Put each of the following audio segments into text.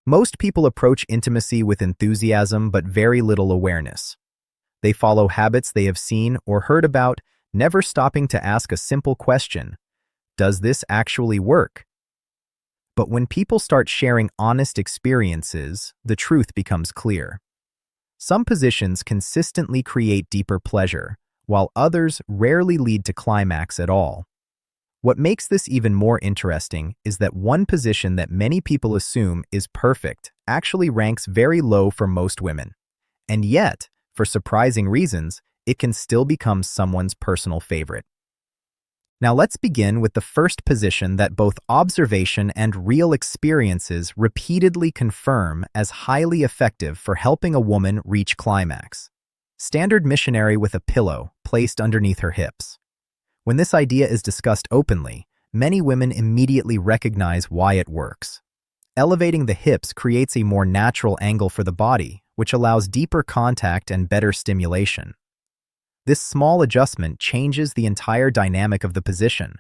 Most people approach intimacy with enthusiasm but very little awareness. They follow habits they have seen or heard about, never stopping to ask a simple question: does this actually work? But when people start sharing honest experiences, the truth becomes clear. Some positions consistently create deeper pleasure, while others rarely lead to climax at all. What makes this even more interesting is that one position that many people assume is perfect actually ranks very low for most women. And yet, for surprising reasons, it can still become someone's personal favorite. Now let's begin with the first position that both observation and real experiences repeatedly confirm as highly effective for helping a woman reach climax. Standard missionary with a pillow placed underneath her hips. When this idea is discussed openly, many women immediately recognize why it works. Elevating the hips creates a more natural angle for the body, which allows deeper contact and better stimulation. This small adjustment changes the entire dynamic of the position.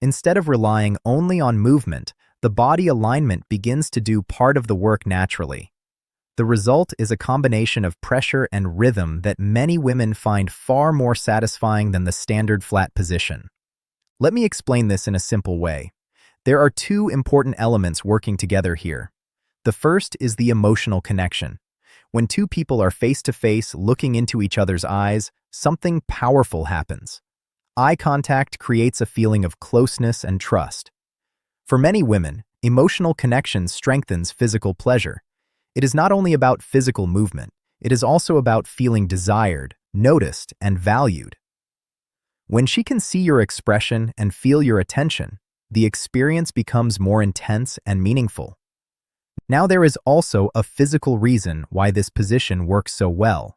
Instead of relying only on movement, the body alignment begins to do part of the work naturally. The result is a combination of pressure and rhythm that many women find far more satisfying than the standard flat position. Let me explain this in a simple way. There are two important elements working together here. The first is the emotional connection. When two people are face-to-face looking into each other's eyes, something powerful happens. Eye contact creates a feeling of closeness and trust. For many women, emotional connection strengthens physical pleasure. It is not only about physical movement, it is also about feeling desired, noticed, and valued. When she can see your expression and feel your attention, the experience becomes more intense and meaningful. Now there is also a physical reason why this position works so well.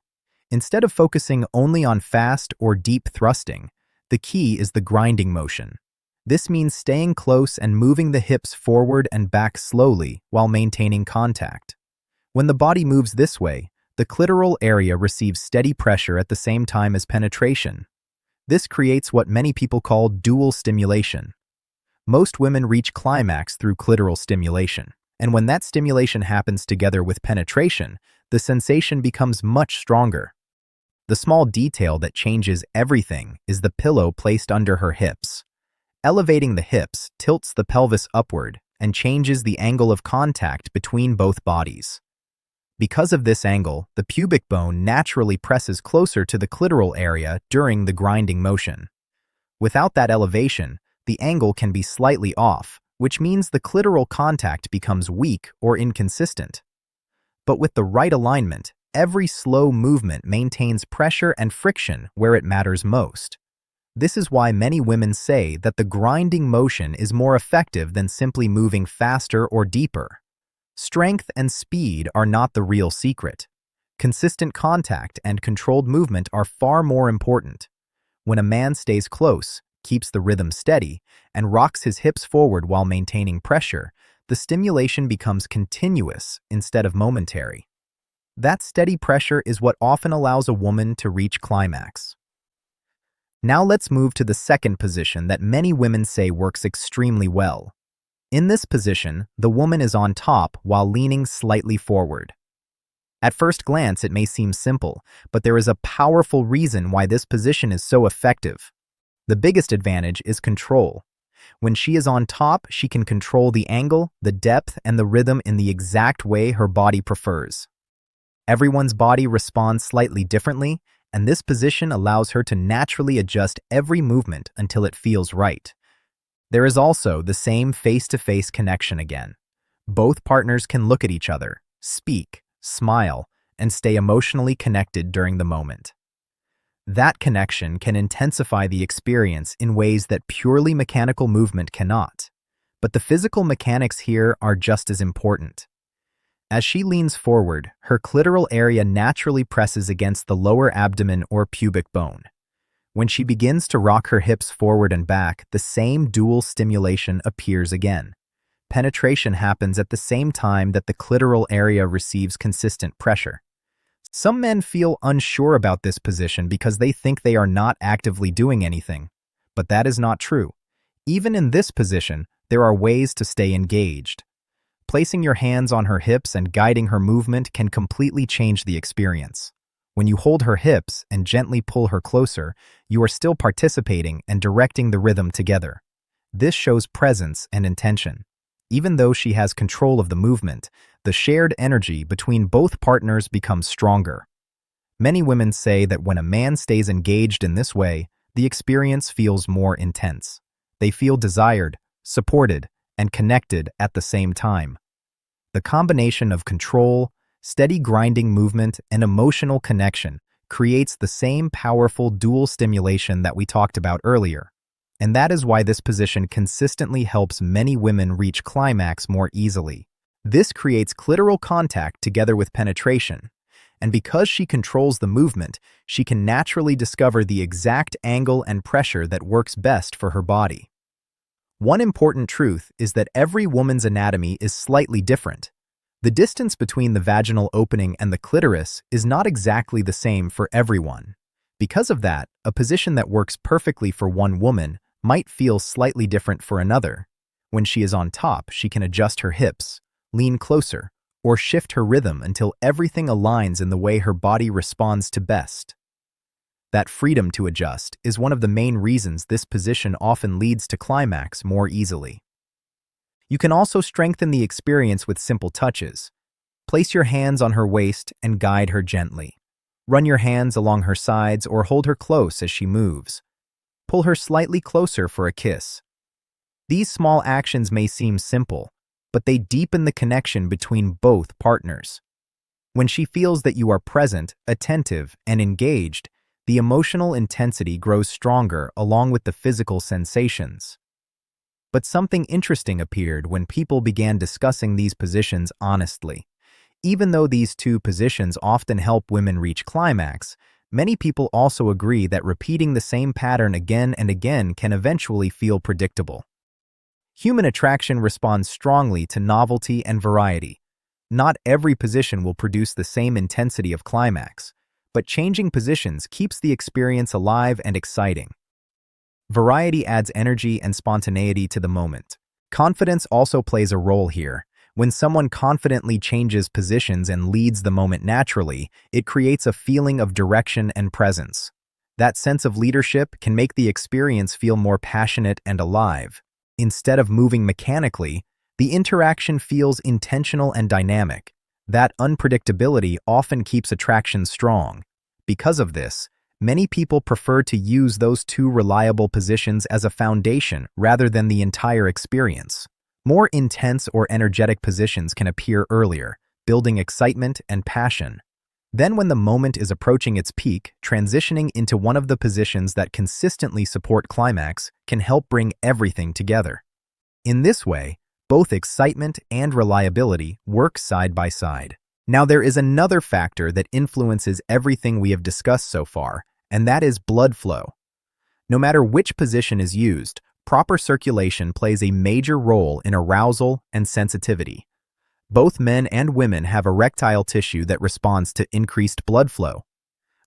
Instead of focusing only on fast or deep thrusting, the key is the grinding motion. This means staying close and moving the hips forward and back slowly while maintaining contact. When the body moves this way, the clitoral area receives steady pressure at the same time as penetration. This creates what many people call dual stimulation. Most women reach climax through clitoral stimulation, and when that stimulation happens together with penetration, the sensation becomes much stronger. The small detail that changes everything is the pillow placed under her hips. Elevating the hips tilts the pelvis upward and changes the angle of contact between both bodies. Because of this angle, the pubic bone naturally presses closer to the clitoral area during the grinding motion. Without that elevation, the angle can be slightly off, which means the clitoral contact becomes weak or inconsistent. But with the right alignment, every slow movement maintains pressure and friction where it matters most. This is why many women say that the grinding motion is more effective than simply moving faster or deeper. Strength and speed are not the real secret. Consistent contact and controlled movement are far more important. When a man stays close, keeps the rhythm steady, and rocks his hips forward while maintaining pressure, the stimulation becomes continuous instead of momentary. That steady pressure is what often allows a woman to reach climax. Now let's move to the second position that many women say works extremely well. In this position, the woman is on top while leaning slightly forward. At first glance, it may seem simple, but there is a powerful reason why this position is so effective. The biggest advantage is control. When she is on top, she can control the angle, the depth, and the rhythm in the exact way her body prefers. Everyone's body responds slightly differently, and this position allows her to naturally adjust every movement until it feels right. There is also the same face-to-face connection again. Both partners can look at each other, speak, smile, and stay emotionally connected during the moment. That connection can intensify the experience in ways that purely mechanical movement cannot. But the physical mechanics here are just as important. As she leans forward, her clitoral area naturally presses against the lower abdomen or pubic bone. When she begins to rock her hips forward and back, the same dual stimulation appears again. Penetration happens at the same time that the clitoral area receives consistent pressure. Some men feel unsure about this position because they think they are not actively doing anything, but that is not true. Even in this position, there are ways to stay engaged. Placing your hands on her hips and guiding her movement can completely change the experience. When you hold her hips and gently pull her closer, you are still participating and directing the rhythm together. This shows presence and intention. Even though she has control of the movement, the shared energy between both partners becomes stronger. Many women say that when a man stays engaged in this way, the experience feels more intense. They feel desired, supported, and connected at the same time. The combination of control, steady grinding movement, and emotional connection creates the same powerful dual stimulation that we talked about earlier. And that is why this position consistently helps many women reach climax more easily. This creates clitoral contact together with penetration. And because she controls the movement, she can naturally discover the exact angle and pressure that works best for her body. One important truth is that every woman's anatomy is slightly different. The distance between the vaginal opening and the clitoris is not exactly the same for everyone. Because of that, a position that works perfectly for one woman might feel slightly different for another. When she is on top, she can adjust her hips, lean closer, or shift her rhythm until everything aligns in the way her body responds to best. That freedom to adjust is one of the main reasons this position often leads to climax more easily. You can also strengthen the experience with simple touches. Place your hands on her waist and guide her gently. Run your hands along her sides or hold her close as she moves. Pull her slightly closer for a kiss. These small actions may seem simple, but they deepen the connection between both partners. When she feels that you are present, attentive, and engaged, the emotional intensity grows stronger along with the physical sensations. But something interesting appeared when people began discussing these positions honestly. Even though these two positions often help women reach climax, many people also agree that repeating the same pattern again and again can eventually feel predictable. Human attraction responds strongly to novelty and variety. Not every position will produce the same intensity of climax, but changing positions keeps the experience alive and exciting. Variety adds energy and spontaneity to the moment. Confidence also plays a role here. When someone confidently changes positions and leads the moment naturally, it creates a feeling of direction and presence. That sense of leadership can make the experience feel more passionate and alive. Instead of moving mechanically, the interaction feels intentional and dynamic. That unpredictability often keeps attraction strong. Because of this, many people prefer to use those two reliable positions as a foundation rather than the entire experience. More intense or energetic positions can appear earlier, building excitement and passion. Then when the moment is approaching its peak, transitioning into one of the positions that consistently support climax can help bring everything together. In this way, both excitement and reliability work side by side. Now there is another factor that influences everything we have discussed so far, and that is blood flow. No matter which position is used, proper circulation plays a major role in arousal and sensitivity. Both men and women have erectile tissue that responds to increased blood flow.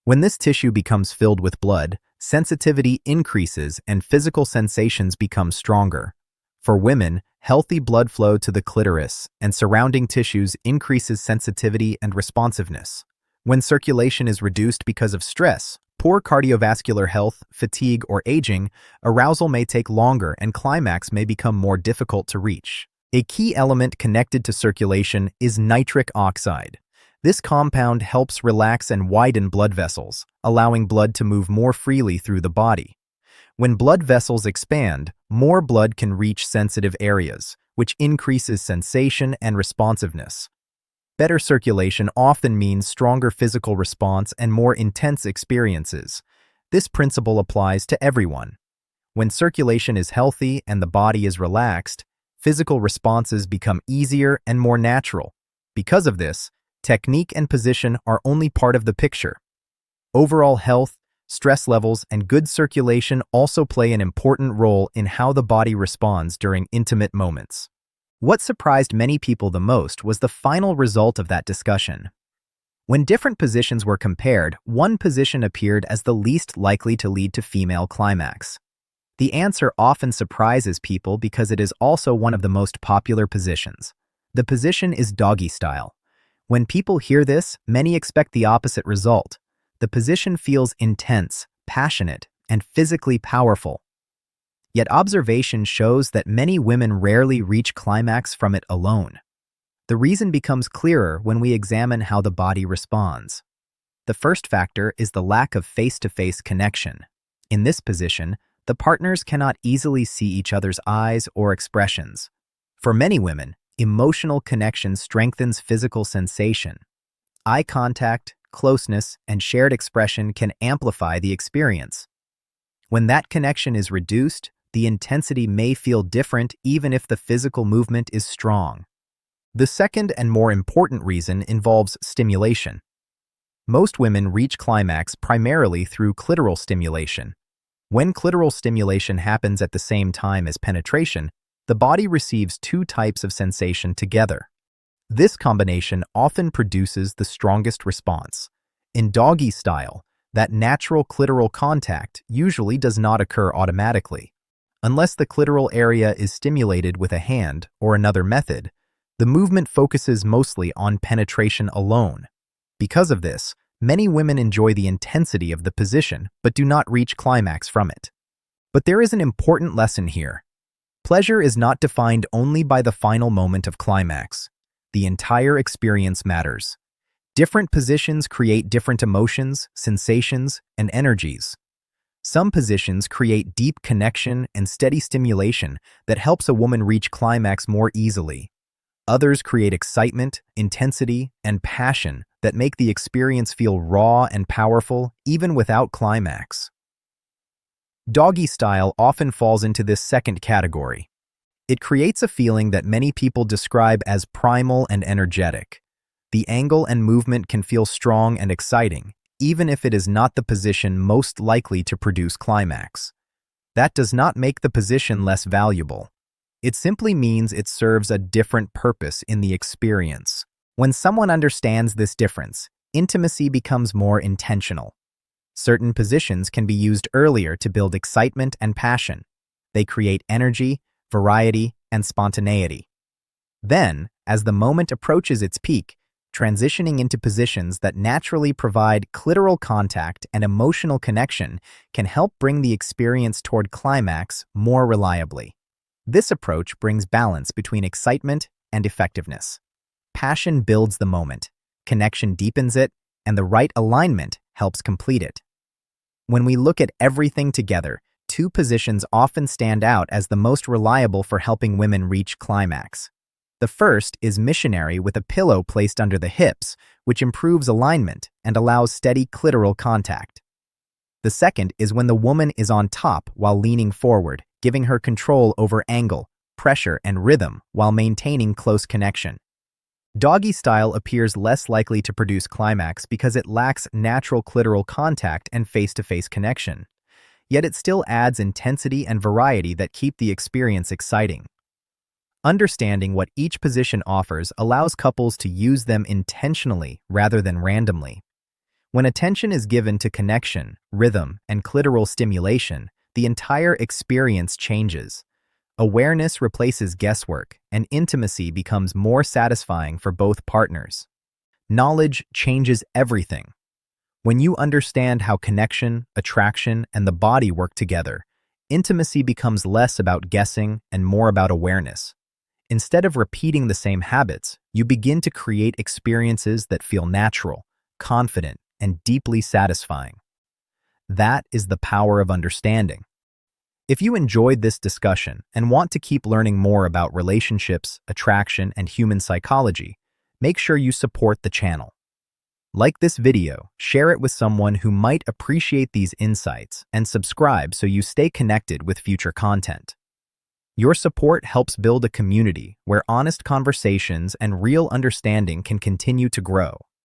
When this tissue becomes filled with blood, sensitivity increases and physical sensations become stronger. For women, healthy blood flow to the clitoris and surrounding tissues increases sensitivity and responsiveness. When circulation is reduced because of stress, poor cardiovascular health, fatigue, or aging, arousal may take longer and climax may become more difficult to reach. A key element connected to circulation is nitric oxide. This compound helps relax and widen blood vessels, allowing blood to move more freely through the body. When blood vessels expand, more blood can reach sensitive areas, which increases sensation and responsiveness. Better circulation often means stronger physical response and more intense experiences. This principle applies to everyone. When circulation is healthy and the body is relaxed, physical responses become easier and more natural. Because of this, technique and position are only part of the picture. Overall health, stress levels, and good circulation also play an important role in how the body responds during intimate moments. What surprised many people the most was the final result of that discussion. When different positions were compared, one position appeared as the least likely to lead to female climax. The answer often surprises people because it is also one of the most popular positions. The position is doggy style. When people hear this, many expect the opposite result. The position feels intense, passionate, and physically powerful. Yet observation shows that many women rarely reach climax from it alone. The reason becomes clearer when we examine how the body responds. The first factor is the lack of face-to-face connection. In this position, the partners cannot easily see each other's eyes or expressions. For many women, emotional connection strengthens physical sensation. Eye contact, closeness, and shared expression can amplify the experience. When that connection is reduced, the intensity may feel different even if the physical movement is strong. The second and more important reason involves stimulation. Most women reach climax primarily through clitoral stimulation. When clitoral stimulation happens at the same time as penetration, the body receives two types of sensation together. This combination often produces the strongest response. In doggy style, that natural clitoral contact usually does not occur automatically. Unless the clitoral area is stimulated with a hand or another method, the movement focuses mostly on penetration alone. Because of this, many women enjoy the intensity of the position but do not reach climax from it. But there is an important lesson here. Pleasure is not defined only by the final moment of climax. The entire experience matters. Different positions create different emotions, sensations, and energies. Some positions create deep connection and steady stimulation that helps a woman reach climax more easily. Others create excitement, intensity, and passion that make the experience feel raw and powerful even without climax. Doggy style often falls into this second category. It creates a feeling that many people describe as primal and energetic. The angle and movement can feel strong and exciting, even if it is not the position most likely to produce climax. That does not make the position less valuable. It simply means it serves a different purpose in the experience. When someone understands this difference, intimacy becomes more intentional. Certain positions can be used earlier to build excitement and passion. They create energy, variety, and spontaneity. Then, as the moment approaches its peak, transitioning into positions that naturally provide clitoral contact and emotional connection can help bring the experience toward climax more reliably. This approach brings balance between excitement and effectiveness. Passion builds the moment, connection deepens it, and the right alignment helps complete it. When we look at everything together, two positions often stand out as the most reliable for helping women reach climax. The first is missionary with a pillow placed under the hips, which improves alignment and allows steady clitoral contact. The second is when the woman is on top while leaning forward, giving her control over angle, pressure, and rhythm while maintaining close connection. Doggy style appears less likely to produce climax because it lacks natural clitoral contact and face-to-face connection. Yet it still adds intensity and variety that keep the experience exciting. Understanding what each position offers allows couples to use them intentionally rather than randomly. When attention is given to connection, rhythm, and clitoral stimulation, the entire experience changes. Awareness replaces guesswork, and intimacy becomes more satisfying for both partners. Knowledge changes everything. When you understand how connection, attraction, and the body work together, intimacy becomes less about guessing and more about awareness. Instead of repeating the same habits, you begin to create experiences that feel natural, confident, and deeply satisfying. That is the power of understanding. If you enjoyed this discussion and want to keep learning more about relationships, attraction, and human psychology, make sure you support the channel. Like this video, share it with someone who might appreciate these insights, and subscribe so you stay connected with future content. Your support helps build a community where honest conversations and real understanding can continue to grow.